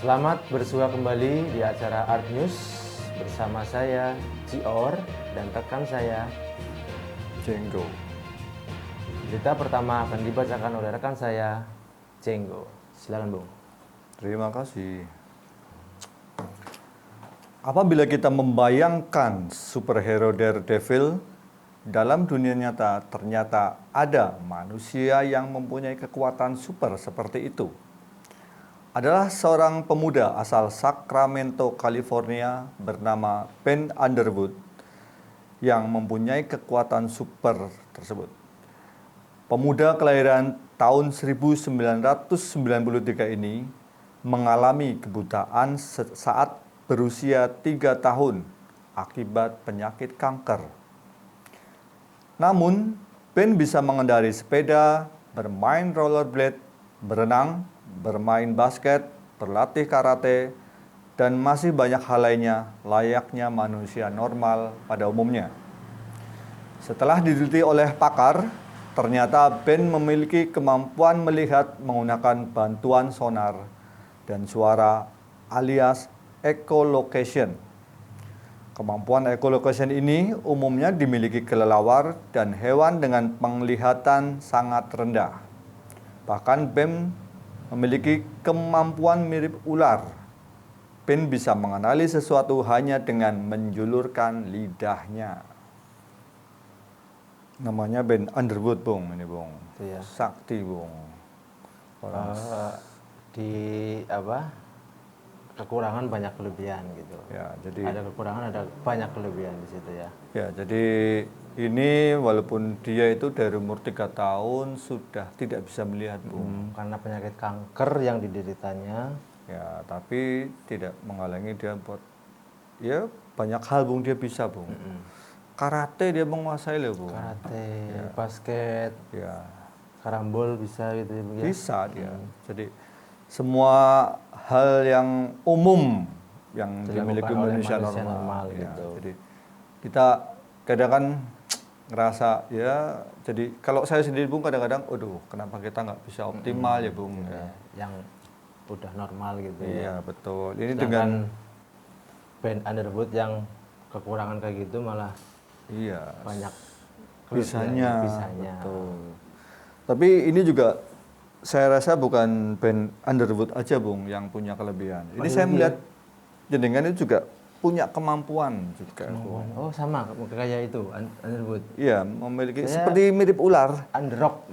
Selamat bersua kembali di acara Art News bersama saya Cior dan rekan saya Jenggo. Berita pertama akan dibacakan oleh rekan saya Jenggo. Silakan Bung. Terima kasih. Apabila kita membayangkan superhero Daredevil, dalam dunia nyata ternyata ada manusia yang mempunyai kekuatan super seperti itu. Adalah seorang pemuda asal Sacramento, California bernama Ben Underwood yang mempunyai kekuatan super tersebut. Pemuda kelahiran tahun 1993 ini mengalami kebutaan saat berusia 3 tahun akibat penyakit kanker. Namun, Ben bisa mengendarai sepeda, bermain rollerblade, berenang, bermain basket, berlatih karate, dan masih banyak hal lainnya layaknya manusia normal pada umumnya. Setelah diteliti oleh pakar, ternyata Ben memiliki kemampuan melihat menggunakan bantuan sonar dan suara alias echolocation. Kemampuan echolocation ini umumnya dimiliki kelelawar dan hewan dengan penglihatan sangat rendah. Bahkan Ben memiliki kemampuan mirip ular. Ben bisa mengenali sesuatu hanya dengan menjulurkan lidahnya. Namanya Ben Underwood, Bung. Ini, Bung. Itu ya. Sakti, Bung. Kekurangan banyak kelebihan gitu. Ya, jadi Ada kekurangan, ada banyak kelebihan di situ ya. Ya, jadi ini walaupun dia itu dari umur 3 tahun sudah tidak bisa melihat, Bung. Karena penyakit kanker yang dideritanya. Ya, tapi tidak menghalangi dia buat ya banyak hal, Bung, dia bisa, Bung. Karate dia menguasai loh, Bung. Karate, basket, Ya, karambol bisa gitu ya. bisa dia. Jadi semua hal yang umum yang dimiliki Dilakukan oleh manusia manusia normal, normal ya. gitu. Jadi kita kadang kan ngerasa ya, jadi kalau saya sendiri, Bung, kadang-kadang aduh kenapa kita nggak bisa optimal ya, Bung, ya. Yang udah normal gitu ya. Iya, betul. Ini Sedangkan dengan Ben Underwood yang kekurangan kayak gitu malah iya banyak bisanya, bisanya. betul. Tapi ini juga saya rasa bukan Ben Underwood aja, Bung, yang punya kelebihan. Ini saya melihat jenengan itu juga punya kemampuan juga, Bung. Oh sama kayak itu Underwood. Iya, memiliki seperti mirip ular. Underrock.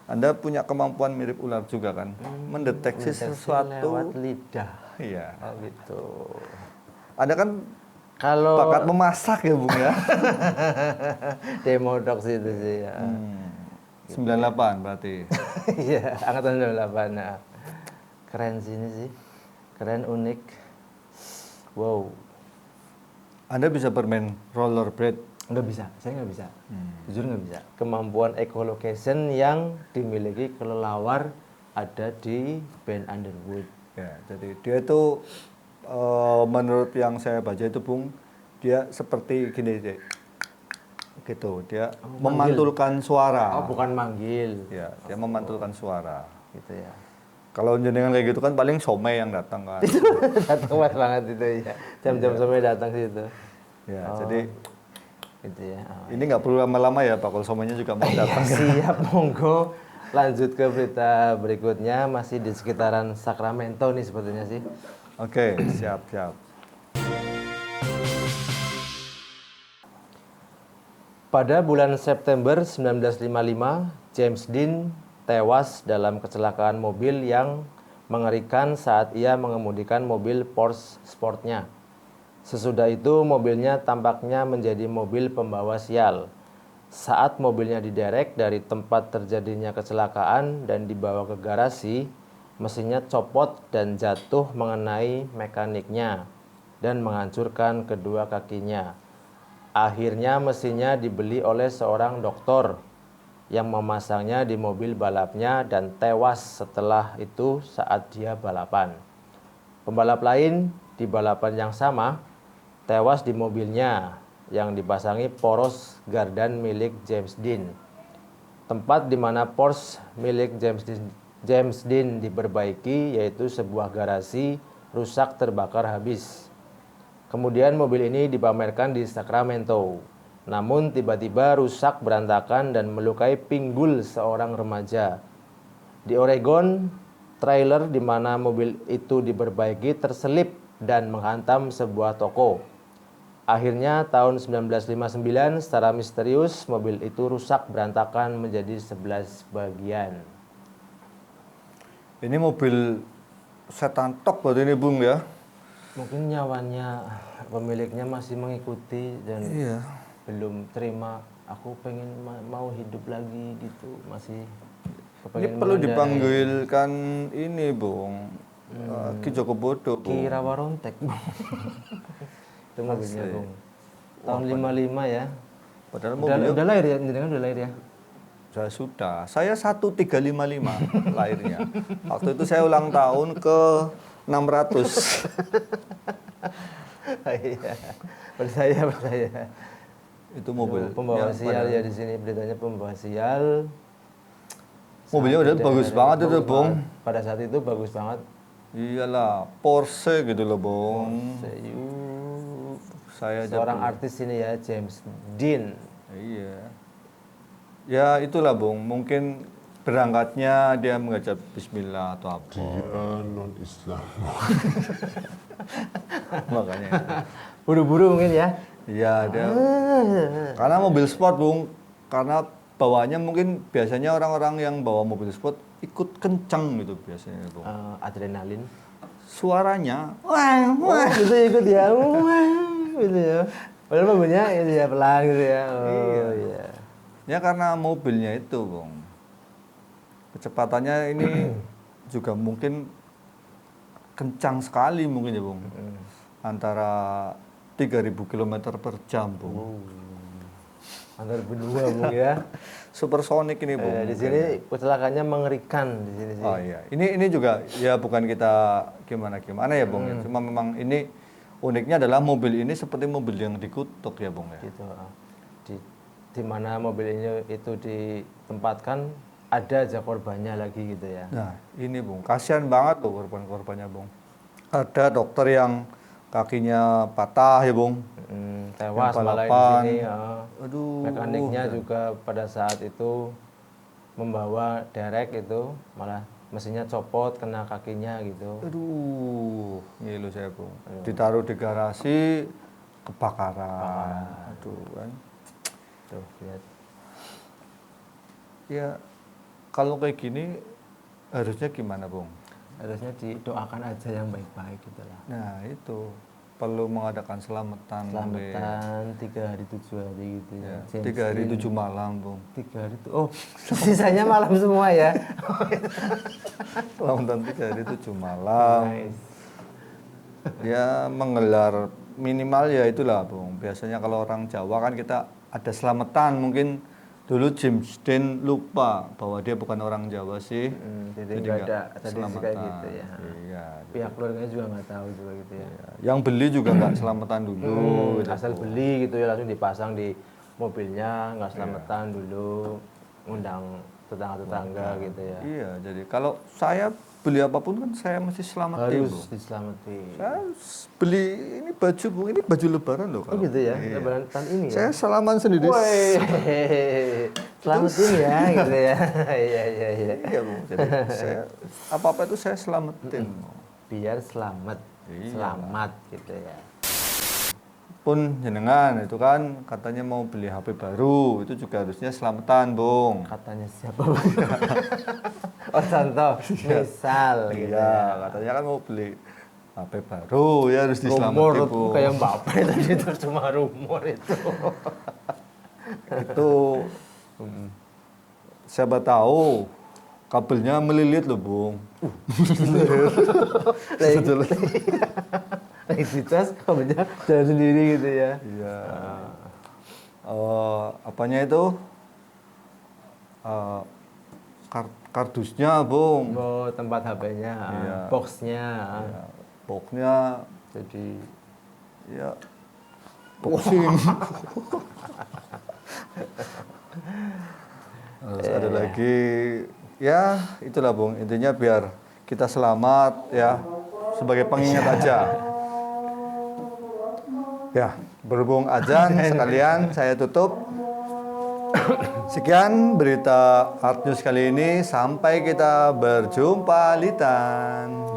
Anda punya kemampuan mirip ular juga kan? Mendeteksi sesuatu lewat lidah. Iya. Oh gitu. Anda kan Kalau bakat memasak ya, Bung, ya? Demodox itu sih ya. 98 berarti. Iya, angkatan 98. Nah. Keren sih ini sih. Keren, unik. Wow. Anda bisa bermain rollerblade? Nggak bisa, saya nggak bisa. Jujur nggak bisa. Kemampuan echolocation yang dimiliki kelelawar ada di Ben Underwood. Ya, jadi dia itu menurut yang saya baca itu, Bung, dia seperti gini deh. Gitu, dia memantulkan suara. Oh, bukan manggil. Ya, dia memantulkan suara. Gitu ya. Kalau jenengan kayak gitu kan paling somai yang datang kan. Datang pas banget itu ya. Jam-jam sampai datang situ. Ya, jadi Gitu ya. Oh, ini nggak perlu lama-lama ya, Pak. Kalau somainya juga mau datang. siap, monggo. Lanjut ke berita berikutnya, masih di sekitaran Sacramento nih sepertinya sih. Oke, siap. Pada bulan September 1955, James Dean tewas dalam kecelakaan mobil yang mengerikan saat ia mengemudikan mobil Porsche Sportnya. Sesudah itu mobilnya tampaknya menjadi mobil pembawa sial. Saat mobilnya diderek dari tempat terjadinya kecelakaan dan dibawa ke garasi, mesinnya copot dan jatuh mengenai mekaniknya dan menghancurkan kedua kakinya. Akhirnya mesinnya dibeli oleh seorang dokter yang memasangnya di mobil balapnya dan tewas setelah itu saat dia balapan. Pembalap lain di balapan yang sama tewas di mobilnya yang dipasangi poros gardan milik James Dean. Tempat di mana Porsche milik James James Dean diperbaiki, yaitu sebuah garasi rusak terbakar habis. Kemudian mobil ini dipamerkan di Sacramento. Namun tiba-tiba rusak berantakan dan melukai pinggul seorang remaja. Di Oregon, trailer di mana mobil itu diperbaiki terselip dan menghantam sebuah toko. Akhirnya tahun 1959 secara misterius mobil itu rusak berantakan menjadi 11 bagian. Ini mobil setan tok buat ini Bung ya. Mungkin nyawanya pemiliknya masih mengikuti dan belum terima. Aku pengen mau hidup lagi gitu, masih Ini kepengen perlu mengendarai. dipanggilkan ini Bung. Ki Joko Bodo Bung. Ki Rawarontek. Itu mobilnya Asli. Bung. Tahun 55 ya. Padahal Udah, mobilnya udah lahir ya, jenengan udah lahir ya. saya sudah. Saya 1355 lahirnya. Waktu itu saya ulang tahun ke 600. Iya. Percaya. Itu mobil. Pembawa yang sial pada- ya di sini beritanya pembawa sial. Mobilnya Saat udah di bagus daerah banget ini itu, bagus Bung. banget. Pada saat itu bagus banget. Iyalah, Porsche gitu loh, Bung. Sayur. Saya aja Seorang belum. artis ini ya, James Dean. Iya. Ya itulah, Bung. Mungkin berangkatnya dia mengucap bismillah atau apa. Dia non-Islam. Makanya. Buru-buru mungkin ya. Iya, dia. Karena mobil sport, Bung. Karena bawaannya mungkin biasanya orang-orang yang bawa mobil sport ikut kencang gitu biasanya, Bung. Adrenalin. Suaranya Wah, gitu ikut ya. Wah, gitu ya. Padahal mobilnya itu ya pelan gitu ya. Oh iya. ya karena mobilnya itu, Bung. Kecepatannya ini juga mungkin kencang sekali mungkin ya, Bung. Antara 3.000 km per jam, Bung. Antar benua Bung ya. Supersonik ini, Bung. Di sini kecelakaannya mengerikan di sini sih. Oh iya, ini juga ya bukan kita gimana ya, Bung. Ya. Cuma memang ini uniknya adalah mobil ini seperti mobil yang dikutuk ya, Bung ya. Gitu. Di mana mobil ini itu ditempatkan ada aja korbannya lagi gitu ya. Nah, ini, Bung. Kasihan banget loh korban-korbannya, Bung. Ada dokter yang kakinya patah ya, Bung. Tewas Yang malah di balapan. sini. Ya. Aduh. Mekaniknya juga pada saat itu membawa derek itu malah mesinnya copot kena kakinya gitu. Aduh, ngilu saya, Bung. Ditaruh di garasi kebakaran. Aduh, kan. Tuh, lihat. Ya, kalau kayak gini harusnya gimana, Bung? Harusnya didoakan aja yang baik-baik gitu lah. Nah, itu perlu mengadakan selamatan. Selamatan 3 hari 7 hari gitu ya. Ya, James 3 hari Dean. 7 malam, Bung. 3 hari itu. Oh, sisanya malam semua ya. Selamatan 3 hari 7 malam. Nice. Ya, menggelar minimal ya itulah, Bung. Biasanya kalau orang Jawa kan kita ada selamatan, mungkin dulu James Dean lupa bahwa dia bukan orang Jawa sih. Jadi nggak nggak ada tradisi kayak gitu ya. Iya. Pihak keluarganya juga nggak tahu juga gitu ya. Yang beli juga nggak selamatan dulu. gitu, Asal Bung. beli gitu ya langsung dipasang di mobilnya, nggak selamatan dulu, ngundang tetangga-tetangga gitu ya. Iya, jadi kalau saya beli apapun kan saya mesti selamatin, Harus Bung. diselamatin. Saya beli ini baju, Bung. Ini baju lebaran loh. Oh kalau- gitu ya, Iya. lebaran tahun ini ya. Saya salaman sendiri. Woi, selamatin ya gitu ya. Iya. Iya, Bung. Jadi saya apa-apa itu saya selamatin. Biar selamat, Iya. selamat gitu ya. Pun jenengan itu kan katanya mau beli HP baru, itu juga harusnya selamatan, Bung. Katanya siapa? Oh contoh, misal gitu Iya, ya. katanya kan mau beli HP baru, ya harus Rumor diselamatin, itu Bung. kayak Mbappe tadi itu cuma rumor itu. Itu siapa tahu kabelnya melilit loh, Bung. Lagi di tas kabelnya jalan sendiri gitu ya. Iya. Apanya itu? Kardusnya, Bung. Oh tempat HP-nya, Iya. boxnya. Ya, boxnya Jadi ya boxing. Terus ada lagi ya itulah Bung, intinya biar kita selamat ya, sebagai pengingat aja. Ya, berhubung azan sekalian saya tutup. Sekian berita Art News kali ini, sampai kita berjumpa Litan.